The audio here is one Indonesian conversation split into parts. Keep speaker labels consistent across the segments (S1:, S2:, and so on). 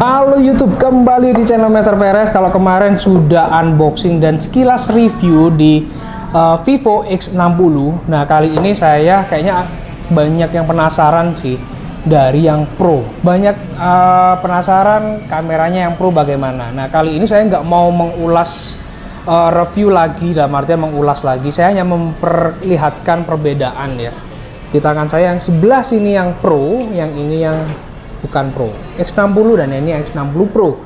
S1: Halo YouTube, kembali di channel Mr. Perez. Kalau kemarin sudah unboxing dan sekilas review di Vivo X60. Nah, kali ini saya kayaknya banyak yang penasaran sih dari yang Pro. Banyak penasaran kameranya yang Pro bagaimana. Nah, kali ini saya nggak mau mengulas review lagi, dalam artian mengulas lagi. Saya hanya memperlihatkan perbedaan ya. Di tangan saya yang sebelah sini yang Pro, yang ini yang bukan Pro, X60, dan ini X60 Pro.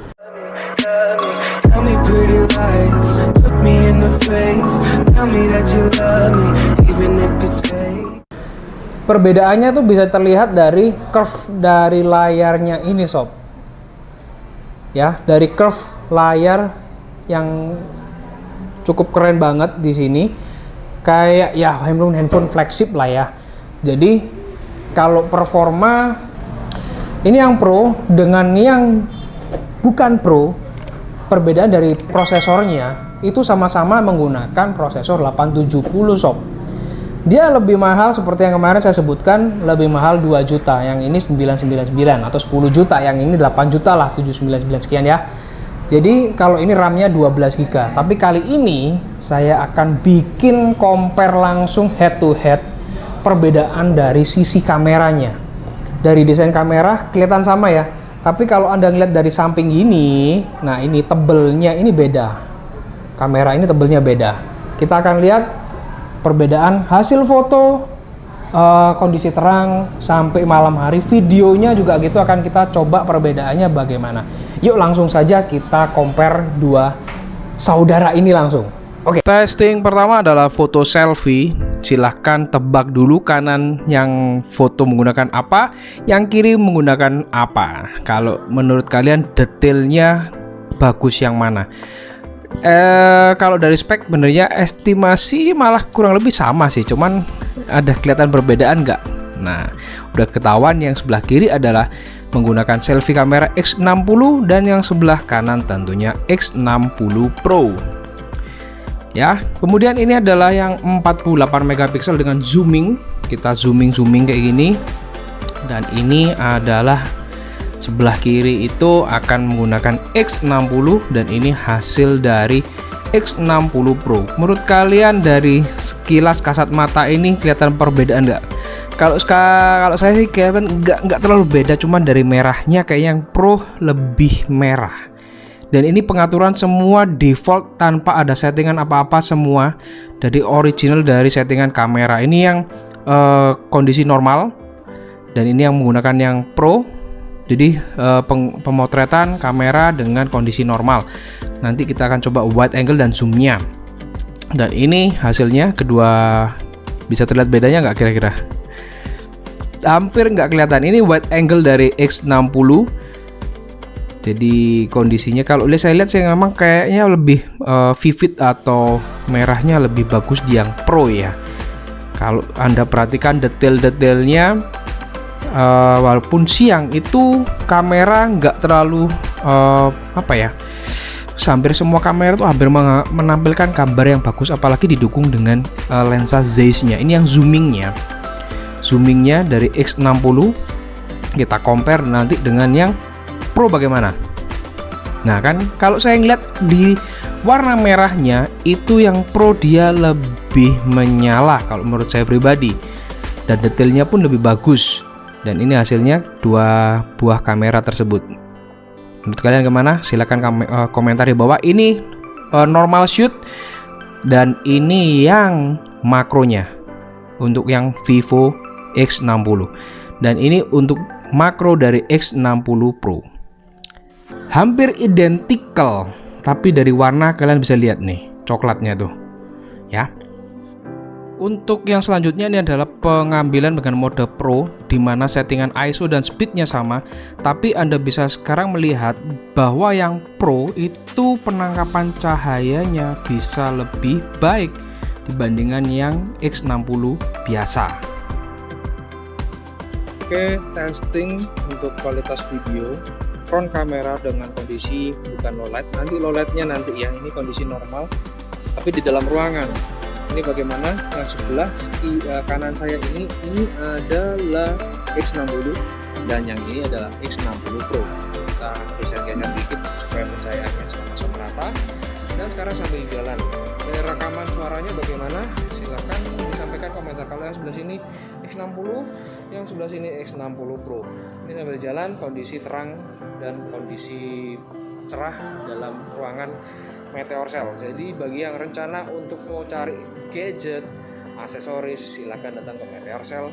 S1: Perbedaannya tuh bisa terlihat dari curve dari layarnya ini sob. Ya, dari curve layar yang cukup keren banget di sini. Kayak ya handphone flagship lah ya. Jadi kalau performa ini yang Pro dengan yang bukan Pro, perbedaan dari prosesornya itu sama-sama menggunakan prosesor 870 sob. Dia lebih mahal seperti yang kemarin saya sebutkan, lebih mahal 2 juta, yang ini 999 atau 10 juta, yang ini 8 juta lah, 799 sekian ya. Jadi kalau ini RAM-nya 12 GB, tapi kali ini saya akan bikin compare langsung head to head perbedaan dari sisi kameranya. Dari desain kamera kelihatan sama ya, tapi kalau Anda ngeliat dari samping gini, nah ini tebelnya ini beda. Kamera ini tebelnya beda. Kita akan lihat perbedaan hasil foto, kondisi terang sampai malam hari, videonya juga gitu akan kita coba perbedaannya bagaimana. Yuk langsung saja kita compare dua saudara ini langsung. Oke. Testing pertama adalah foto selfie. Silahkan tebak dulu kanan yang foto menggunakan apa, yang kiri menggunakan apa. Kalau menurut kalian detailnya bagus yang mana? Kalau dari spek benernya estimasi malah kurang lebih sama sih, cuman ada kelihatan perbedaan nggak? Nah, udah ketahuan yang sebelah kiri adalah menggunakan selfie kamera X60 dan yang sebelah kanan tentunya X60 Pro. Ya, kemudian ini adalah yang 48 megapiksel dengan zooming. Kita zooming kayak gini. Dan ini adalah sebelah kiri itu akan menggunakan X60 dan ini hasil dari X60 Pro. Menurut kalian dari sekilas kasat mata ini kelihatan perbedaan nggak? Kalau saya sih kelihatan nggak terlalu beda, cuman dari merahnya kayak yang Pro lebih merah. Dan ini pengaturan semua default tanpa ada settingan apa-apa, semua dari original dari settingan kamera. Ini yang kondisi normal dan ini yang menggunakan yang Pro. Jadi pemotretan kamera dengan kondisi normal. Nanti kita akan coba wide angle dan zoomnya. Dan ini hasilnya kedua, bisa terlihat bedanya nggak kira-kira? Hampir nggak kelihatan. Ini wide angle dari X60. Jadi kondisinya kalau saya lihat sih memang kayaknya lebih vivid atau merahnya lebih bagus di yang Pro ya. Kalau Anda perhatikan detail-detailnya, walaupun siang itu kamera nggak terlalu hampir semua kamera tuh hampir menampilkan gambar yang bagus, apalagi didukung dengan lensa Zeiss-nya. Ini yang zoomingnya dari X60. Kita compare nanti dengan yang Pro bagaimana? Nah kan kalau saya ngeliat di warna merahnya itu yang Pro dia lebih menyala kalau menurut saya pribadi, dan detailnya pun lebih bagus. Dan ini hasilnya dua buah kamera tersebut. Menurut kalian gimana? Silahkan komentar di bawah. Ini normal shoot dan ini yang makronya untuk yang Vivo X60, dan ini untuk makro dari X60 Pro. Hampir identical, tapi dari warna kalian bisa lihat nih coklatnya tuh ya. Untuk yang selanjutnya ini adalah pengambilan dengan mode Pro, dimana settingan ISO dan speednya sama, tapi Anda bisa sekarang melihat bahwa yang Pro itu penangkapan cahayanya bisa lebih baik dibandingkan yang X60 biasa. Oke, testing untuk kualitas video. Front kamera dengan kondisi bukan low light, nanti low lightnya nanti ya, ini kondisi normal tapi di dalam ruangan. Ini bagaimana yang sebelah kanan saya ini adalah X60 dan yang ini adalah X60 Pro. Kita geser sekarang sambil jalan. Dari rekaman suaranya bagaimana? Silahkan disampaikan komentar. Kalau yang sebelah sini X60, yang sebelah sini X60 Pro. Ini sambil jalan, kondisi terang dan kondisi cerah dalam ruangan Meteor Cell. Jadi bagi yang rencana untuk mau cari gadget, aksesoris, silahkan datang ke Meteor Cell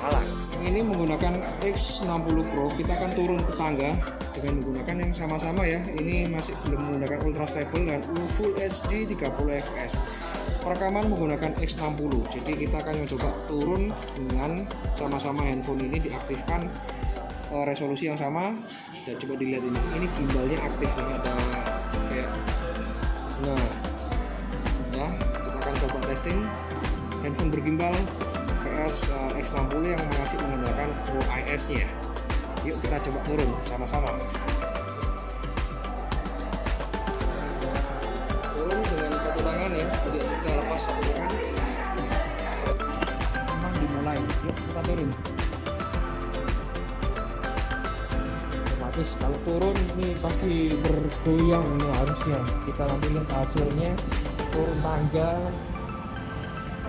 S1: Malang. Ini menggunakan X60 Pro, kita akan turun ke tangga dengan menggunakan yang sama-sama ya. Ini masih belum menggunakan ultra stable dan Full HD 30 fps. Perekaman menggunakan X60. Jadi kita akan mencoba turun dengan sama-sama handphone ini diaktifkan resolusi yang sama. Dan coba dilihat ini. Ini gimbalnya aktif nih, ada kayak nah. Ya, kita akan coba testing handphone bergimbal vs X60 yang masih menggunakan OIS-nya. Yuk kita coba turun sama-sama. Turun dengan satu tangan ya, jadi kita lepas satu tangan. Memang dimulai. Yuk kita turun. Otomatis kalau turun ini pasti bergoyang ini harusnya. Kita nanti lihat hasilnya turun tangga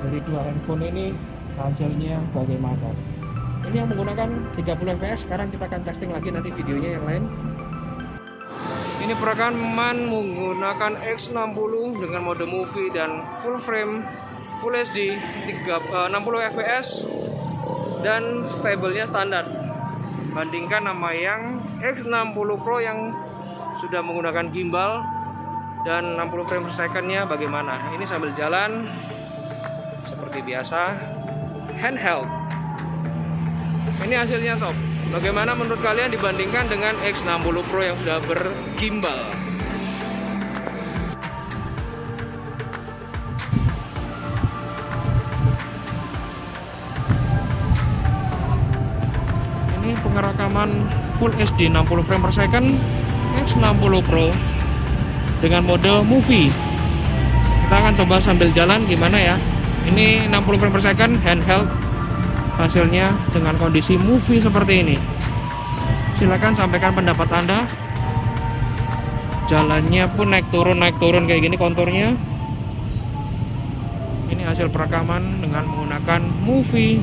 S1: dari dua handphone ini hasilnya bagaimana. Ini yang menggunakan 30 fps. Sekarang kita akan testing lagi nanti videonya yang lain. Ini perekaman menggunakan X60 dengan mode movie dan full frame Full HD 60 fps dan stabilnya standar. Bandingkan sama yang X60 Pro yang sudah menggunakan gimbal dan 60 frame per secondnya bagaimana. Ini sambil jalan seperti biasa, handheld. Ini hasilnya sob. Bagaimana menurut kalian dibandingkan dengan X60 Pro yang sudah bergimbal? Ini pengerekaman Full HD 60 frame per second X60 Pro dengan mode movie. Kita akan coba sambil jalan gimana ya. Ini 60 frame per second handheld, hasilnya dengan kondisi movie seperti ini. Silakan sampaikan pendapat Anda. Jalannya pun naik turun kayak gini konturnya. Ini hasil perekaman dengan menggunakan movie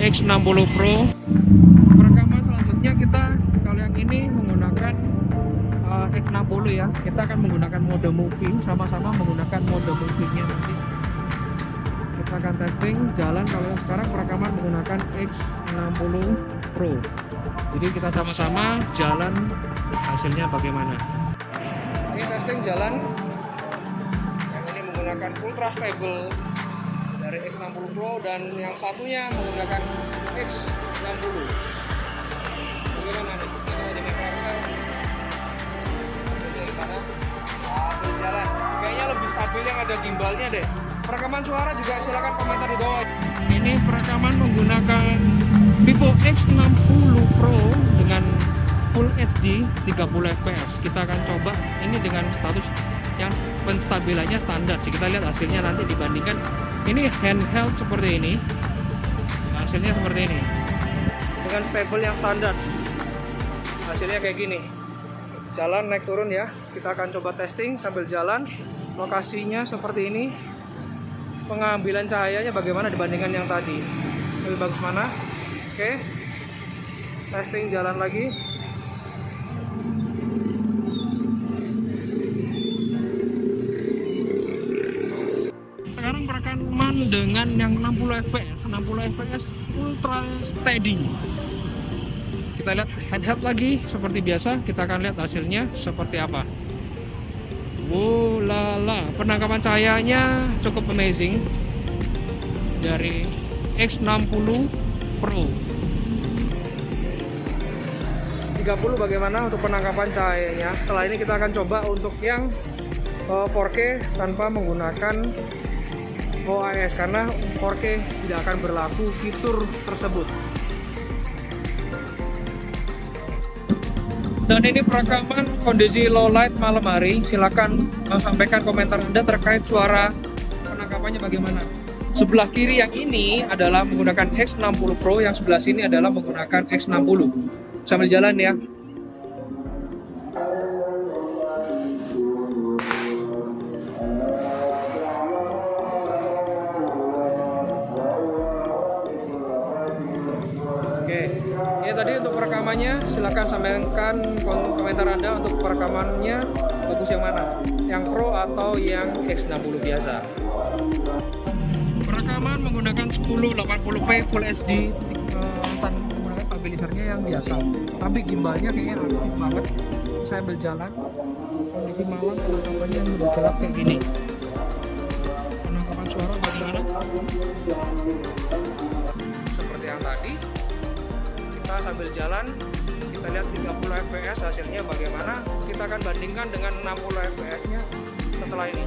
S1: X60 Pro. Perekaman selanjutnya kita kalau yang ini menggunakan X60 ya. Kita akan menggunakan mode movie, sama-sama menggunakan mode movie-nya nanti. Kita akan testing jalan kalau yang sekarang perekaman menggunakan X60 Pro. Jadi kita sama-sama jalan hasilnya bagaimana. Ini testing jalan. Yang ini menggunakan ultra stable dari X60 Pro dan yang satunya menggunakan X60. Bagaimana nih? Kita ada Meteor Cell. Hasilnya gimana? Stabil jalan. Kayaknya lebih stabil yang ada gimbalnya deh. Perekaman suara juga silakan komentar di bawah. Ini perekaman menggunakan Vivo X60 Pro dengan Full HD 30 fps. Kita akan coba ini dengan status yang penstabilannya standar sih. Kita lihat hasilnya nanti dibandingkan. Ini handheld seperti ini. Hasilnya seperti ini. Dengan stable yang standar. Hasilnya kayak gini. Jalan naik turun ya. Kita akan coba testing sambil jalan. Lokasinya seperti ini. Pengambilan cahayanya bagaimana dibandingkan yang tadi, lebih bagus mana? Oke, testing jalan lagi. Sekarang perekaman dengan yang 60 fps ultra steady. Kita lihat handheld lagi seperti biasa. Kita akan lihat hasilnya seperti apa. Lala, penangkapan cahayanya cukup amazing dari X60 Pro. 30 bagaimana untuk penangkapan cahayanya. Setelah ini kita akan coba untuk yang 4K tanpa menggunakan OIS karena 4K tidak akan berlaku fitur tersebut. Dan ini perekaman kondisi low light malam hari. Silakan sampaikan komentar Anda terkait suara penangkapannya bagaimana. Sebelah kiri yang ini adalah menggunakan X60 Pro, yang sebelah sini adalah menggunakan X60. Sambil jalan ya. selanjutnya silahkan sampaikan komentar Anda untuk perekamannya bagus yang mana, yang Pro atau yang X60 biasa. Perekaman menggunakan 1080p Full HD tanpa menggunakan stabilizernya yang biasa, tapi gimbalnya kayaknya aktif banget. Saya ambil jalan, kondisi malam penangkapannya lebih gelap kayak gini. Penangkapan suara bagaimana? Seperti yang tadi, kita sambil jalan, kita lihat 30 fps hasilnya bagaimana. Kita akan bandingkan dengan 60 fps nya setelah ini.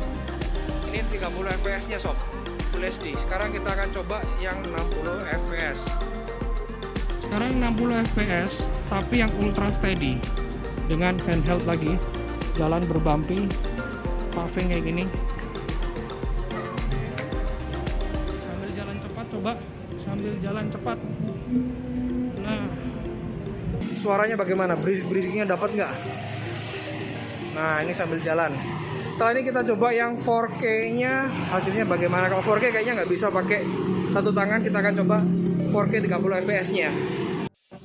S1: Ini 30 fps nya sob, Full HD. Sekarang kita akan coba yang 60 fps. Sekarang 60 fps tapi yang ultra steady, dengan handheld lagi, jalan berbumpy, paving kayak gini. Sambil jalan cepat, coba sambil jalan cepat. Nah, suaranya bagaimana? Berisiknya dapat nggak? Nah, ini sambil jalan. Setelah ini kita coba yang 4K nya hasilnya bagaimana. Kalau 4K kayaknya nggak bisa pakai satu tangan, kita akan coba 4K 30 fps nya.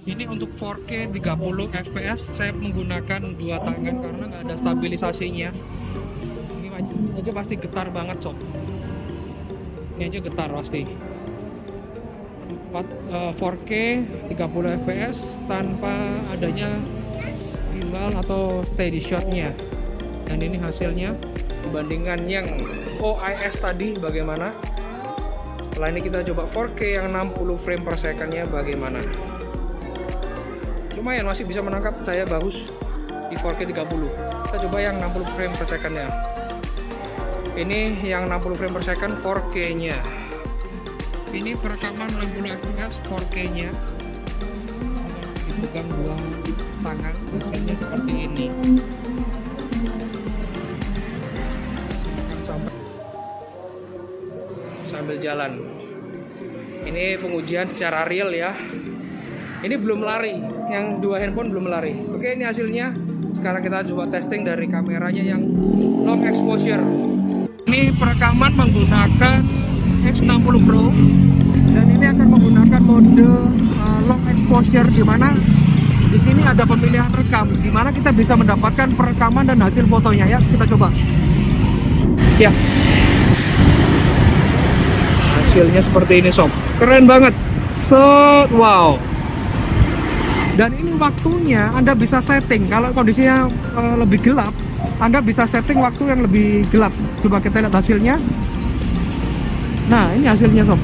S1: Ini untuk 4K 30 fps saya menggunakan dua tangan karena nggak ada stabilisasinya. Ini aja pasti getar banget sob. Ini aja getar pasti. 4K 30 fps tanpa adanya gimbal atau steady shotnya. Dan ini hasilnya dibandingkan yang OIS tadi bagaimana. Setelah ini kita coba 4K yang 60 frame per second-nya bagaimana. Lumayan masih bisa menangkap cahaya bagus di 4K 30. Kita coba yang 60 frame per second-nya. Ini yang 60 frame per second 4K nya. Ini perekaman 60 fps 4K nya. Dipegang dua tangan hasilnya seperti ini. Sambil jalan. Ini pengujian secara real ya. Ini belum lari, yang dua handphone belum lari. Oke, ini hasilnya. Sekarang kita coba testing dari kameranya yang long exposure. Ini perekaman menggunakan X60 Pro dan ini akan menggunakan mode long exposure, di mana di sini ada pemilihan rekam, di mana kita bisa mendapatkan perekaman dan hasil fotonya. Ya, kita coba. Ya. Hasilnya seperti ini sob, keren banget. Set, wow. Dan ini waktunya Anda bisa setting. Kalau kondisinya lebih gelap, Anda bisa setting waktu yang lebih gelap. Coba kita lihat hasilnya. Nah, ini hasilnya sob.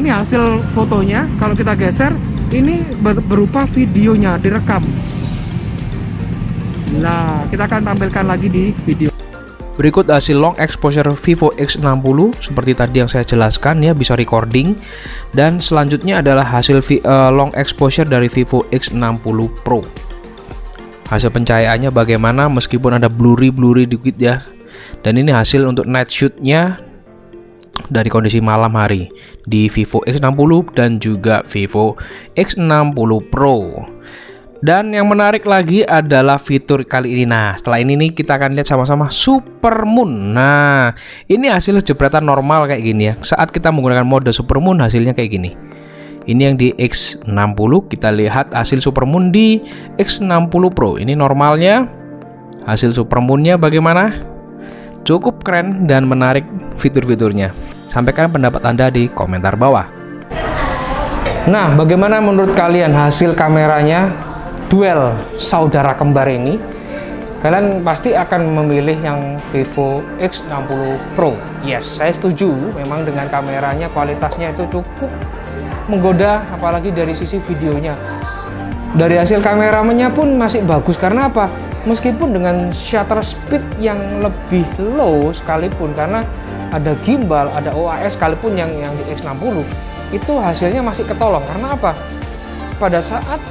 S1: Ini hasil fotonya. Kalau kita geser, ini berupa videonya direkam. Nah, kita akan tampilkan lagi di video.
S2: Berikut hasil long exposure Vivo X60 seperti tadi yang saya jelaskan ya, bisa recording. Dan selanjutnya adalah hasil long exposure dari Vivo X60 Pro. Hasil pencahayaannya bagaimana meskipun ada blurry dikit ya. Dan ini hasil untuk night shoot-nya dari kondisi malam hari di Vivo X60 dan juga Vivo X60 Pro. Dan yang menarik lagi adalah fitur kali ini. Nah, setelah ini nih kita akan lihat sama-sama Supermoon. Nah, ini hasil jepretan normal kayak gini ya. Saat kita menggunakan mode Supermoon hasilnya kayak gini. Ini yang di X60, kita lihat hasil Supermoon di X60 Pro. Ini normalnya. Hasil Supermoon-nya bagaimana? Cukup keren dan menarik fitur-fiturnya. Sampaikan pendapat Anda di komentar bawah.
S1: Nah, bagaimana menurut kalian hasil kameranya duel saudara kembar ini? Kalian pasti akan memilih yang Vivo X60 Pro. Yes, saya setuju. Memang dengan kameranya, kualitasnya itu cukup menggoda, apalagi dari sisi videonya. Dari hasil kameranya pun masih bagus. Karena apa? Meskipun dengan shutter speed yang lebih low sekalipun, karena ada gimbal, ada OIS sekalipun yang di X60, itu hasilnya masih ketolong. Karena apa? Pada saat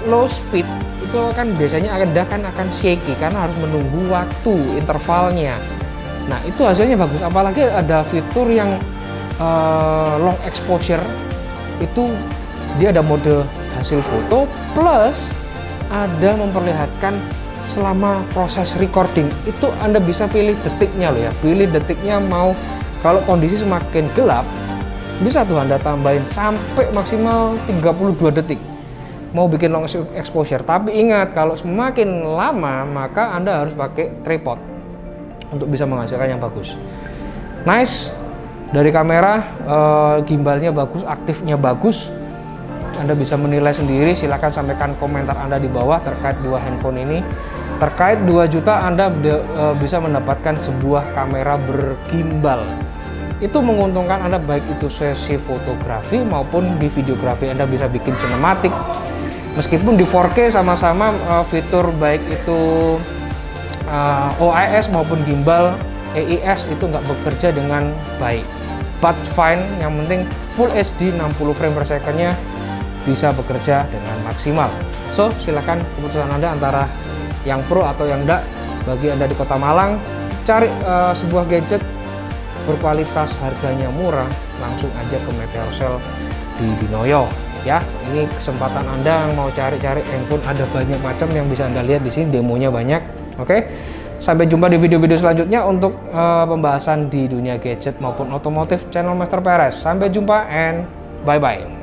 S1: low speed itu kan biasanya akan shaky karena harus menunggu waktu intervalnya. Nah, itu hasilnya bagus, apalagi ada fitur yang long exposure. Itu dia ada mode hasil foto plus ada memperlihatkan selama proses recording. Itu Anda bisa pilih detiknya loh ya. Pilih detiknya, mau kalau kondisi semakin gelap bisa tuh Anda tambahin sampai maksimal 32 detik. mau bikin long exposure. Tapi ingat, kalau semakin lama maka Anda harus pakai tripod untuk bisa menghasilkan yang bagus. Nice. Dari kamera, gimbalnya bagus, aktifnya bagus. Anda bisa menilai sendiri. Silahkan sampaikan komentar Anda di bawah terkait dua handphone ini. Terkait 2 juta Anda bisa mendapatkan sebuah kamera bergimbal. Itu menguntungkan Anda baik itu sesi fotografi maupun di videografi. Anda bisa bikin sinematik. Meskipun di 4K sama-sama fitur baik itu OIS maupun gimbal EIS itu nggak bekerja dengan baik. But fine, yang penting Full HD 60 frame per second-nya bisa bekerja dengan maksimal. So, silakan keputusan Anda antara yang pro atau yang enggak. Bagi Anda di Kota Malang, cari sebuah gadget berkualitas, harganya murah, langsung aja ke Meteosel di Dinoyo ya. Ini kesempatan Anda yang mau cari-cari handphone, ada banyak macam yang bisa Anda lihat di sini, demonya banyak. Oke. Sampai jumpa di video-video selanjutnya untuk pembahasan di dunia gadget maupun otomotif channel Master Perez. Sampai jumpa and bye-bye.